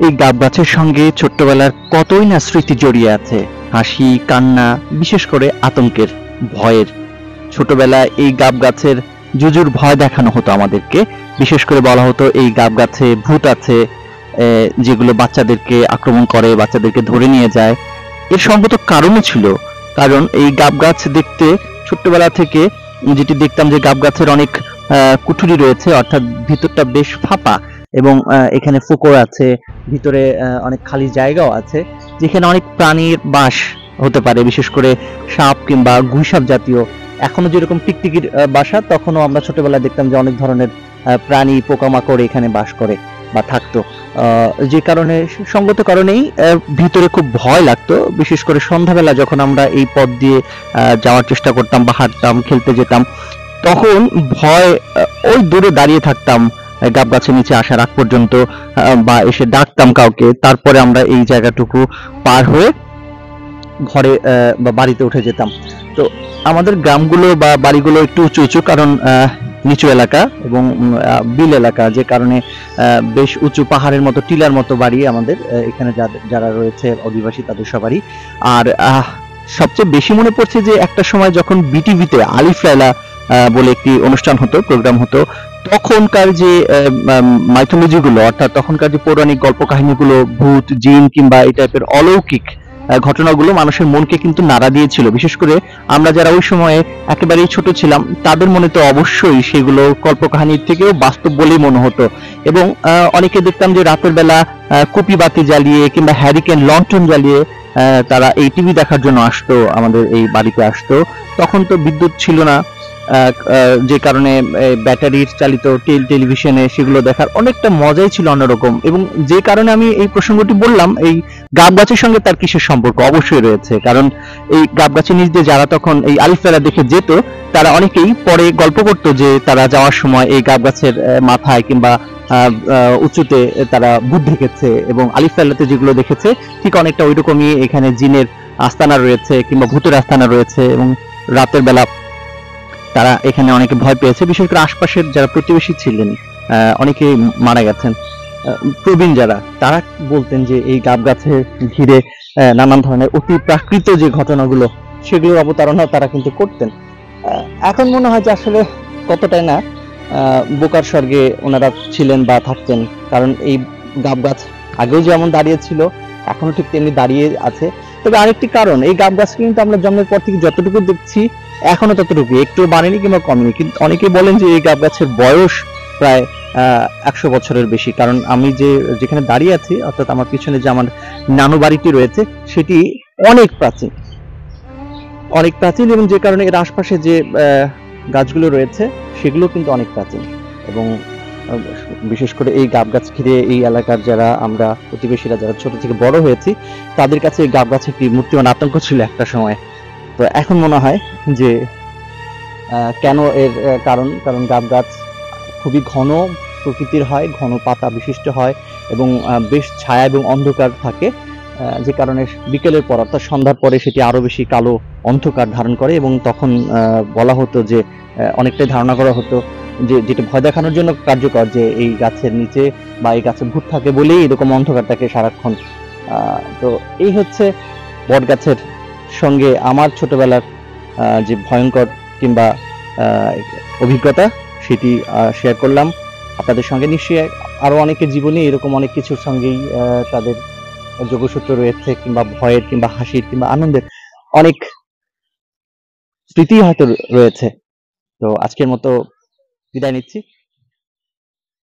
এই গাব গাছের সঙ্গে ছোট্টবেলার কতই না স্মৃতি জড়িয়ে আছে। হাসি, কান্না, বিশেষ করে আতঙ্কের, ভয়ের। ছোটবেলায় এই গাব গাছের জুজুর ভয় দেখানো হতো আমাদেরকে। বিশেষ করে বলা হতো এই গাব গাছে ভূত আছে, যেগুলো বাচ্চাদেরকে আক্রমণ করে, বাচ্চাদেরকে ধরে নিয়ে যায়। এর সঙ্গত কারণও ছিল। কারণ এই গাব গাছ দেখতে ছোট্টবেলা থেকে যেটি দেখতাম যে গাব গাছের অনেক কুঠুরি রয়েছে, অর্থাৎ ভিতরটা বেশ ফাঁপা, এবং এখানে ফোকর আছে, ভিতরে অনেক খালি জায়গাও আছে, যেখানে অনেক প্রাণীর বাস হতে পারে, বিশেষ করে সাপ কিংবা গুইসাপ জাতীয়। এখনো যেরকম টিকটিকির বাসা, তখনও আমরা ছোটবেলায় দেখতাম যে অনেক ধরনের প্রাণী, পোকামাকড় এখানে বাস করে বা থাকতো। যে কারণে, সঙ্গত কারণেই ভিতরে খুব ভয় লাগতো। বিশেষ করে সন্ধ্যাবেলা যখন আমরা এই পথ দিয়ে যাওয়ার চেষ্টা করতাম বা হাঁটতাম, খেলতে যেতাম, তখন ভয়, ওই দূরে দাঁড়িয়ে থাকতাম গাব গাছের নিচে আসার আগ পর্যন্ত, বা এসে ডাকতাম কাউকে, তারপরে আমরা এই জায়গাটুকু পার হয়ে ঘরে বা বাড়িতে উঠে যেতাম। তো আমাদের গ্রামগুলো বা বাড়িগুলো একটু উঁচু উঁচু, কারণ নিচু এলাকা এবং বিল এলাকা, যে কারণে বেশ উঁচু পাহাড়ের মতো, টিলার মতো বাড়ি আমাদের এখানে যারা রয়েছে অধিবাসী, তাদের সবারই। আর সবচেয়ে বেশি মনে পড়ছে যে একটা সময় যখন বিটিভিতে আলিফ লায়লা বলে একটি অনুষ্ঠান হতো, প্রোগ্রাম হতো, তখনকার যে মাইথোলজি গুলো, অর্থাৎ তখনকার যে পৌরাণিক গল্প কাহিনীগুলো, ভূত, জিন কিংবা এই টাইপের অলৌকিক ঘটনাগুলো মানুষের মনকে কিন্তু নাড়া দিয়েছিল। বিশেষ করে আমরা যারা ওই সময়ে একেবারেই ছোট ছিলাম, তাদের মনে তো অবশ্যই সেগুলো কল্পকাহিনীর থেকেও বাস্তব বলেই মনে হতো। এবং অনেকে দেখতাম যে রাতের বেলা কুপি বাতি জ্বালিয়ে কিংবা হ্যারিকেন লন্ঠন জ্বালিয়ে তারা এই টিভি দেখার জন্য আসতো, আমাদের এই বাড়িতে আসতো। তখন তো বিদ্যুৎ ছিল না, যে কারণে ব্যাটারির চালিত টেলিভিশনে সেগুলো দেখার অনেকটা মজাই ছিল অন্যরকম। এবং যে কারণে আমি এই প্রসঙ্গটি বললাম, এই গাব গাছের সঙ্গে তার কিসের সম্পর্ক অবশ্যই রয়েছে। কারণ এই গাব গাছের নিচ দিয়ে যারা তখন এই আলিফ লায়লা দেখে যেত, তারা অনেকেই পরে গল্প করতো যে তারা যাওয়ার সময় এই গাব গাছের মাথায় কিংবা উঁচুতে তারা ভূত দেখেছে, এবং আলিফ লায়লাতে যেগুলো দেখেছে ঠিক অনেকটা ওইরকমই এখানে জিনের আস্তানা রয়েছে কিংবা ভূতের আস্তানা রয়েছে। এবং রাতের বেলা তারা এখানে অনেকে ভয় পেয়েছে। বিশেষ করে আশপাশের যারা প্রতিবেশী ছিলেন, অনেকে মারা গেছেন, প্রবীণ যারা, তারা বলতেন যে এই গাব গাছের ঘিরে নানান ধরনের অতি প্রাকৃত যে ঘটনাগুলো, সেগুলোর অবতারণা তারা কিন্তু করতেন। এখন মনে হয় যে আসলে কতটাই না বোকার স্বর্গে ওনারা ছিলেন বা থাকতেন। কারণ এই গাব গাছ আগেও যেমন দাঁড়িয়ে ছিল, এখনো ঠিক তেমনি দাঁড়িয়ে আছে। তবে আরেকটি কারণ, এই গাব গাছ কিন্তু আমরা জন্মের পর থেকে যতটুকু দেখছি এখনো ততটুকু, একটু বাড়েনি কিংবা কমেনি। কিন্তু অনেকে বলেন যে এই গাব গাছের বয়স প্রায় 100 বছরের বেশি। কারণ আমি যেখানে দাঁড়িয়ে আছি, অর্থাৎ আমার পিছনে যে আমার নানু বাড়িটি রয়েছে, সেটি অনেক প্রাচীন, অনেক প্রাচীন, এবং যে কারণে এর আশপাশে যে গাছগুলো রয়েছে সেগুলো কিন্তু অনেক প্রাচীন। এবং বিশেষ করে এই গাব গাছ ঘিরে এই এলাকার যারা আমরা প্রতিবেশীরা, যারা ছোট থেকে বড় হয়েছি, তাদের কাছে এই গাব গাছ একটি মূর্তিমান আতঙ্ক ছিল একটা সময়। তো এখন মনে হয় যে কেন এর কারণ, গাব গাছ খুবই ঘন প্রকৃতির হয়, ঘন পাতা বিশিষ্ট হয়, এবং বেশ ছায়া এবং অন্ধকার থাকে, যে কারণে বিকেলের পর, অর্থাৎ সন্ধ্যার পরে সেটি আরো বেশি কালো অন্ধকার ধারণ করে। এবং তখন বলা হতো যে, অনেকটাই ধারণা করা হতো যে, যেটা ভয় দেখানোর জন্য কার্যকর, যে এই গাছের নিচে বা এই গাছে ভূত থাকে বলেই এরকম অন্ধকার থাকে সারাক্ষণ। তো এই হচ্ছে বট গাছের সঙ্গে আমার ছোটবেলার যে ভয়ঙ্কর কিংবা অভিজ্ঞতা, সেটি শেয়ার করলাম আপনাদের সঙ্গে। নিশ্চয়ই আরো অনেকের জীবনে এরকম অনেক কিছুর সঙ্গেই তাদের যোগসূত্র রয়েছে, কিংবা ভয়ের কিংবা হাসির কিংবা আনন্দের অনেক স্মৃতি হয়তো রয়েছে। তো আজকের মতো বিদায় নিচ্ছি।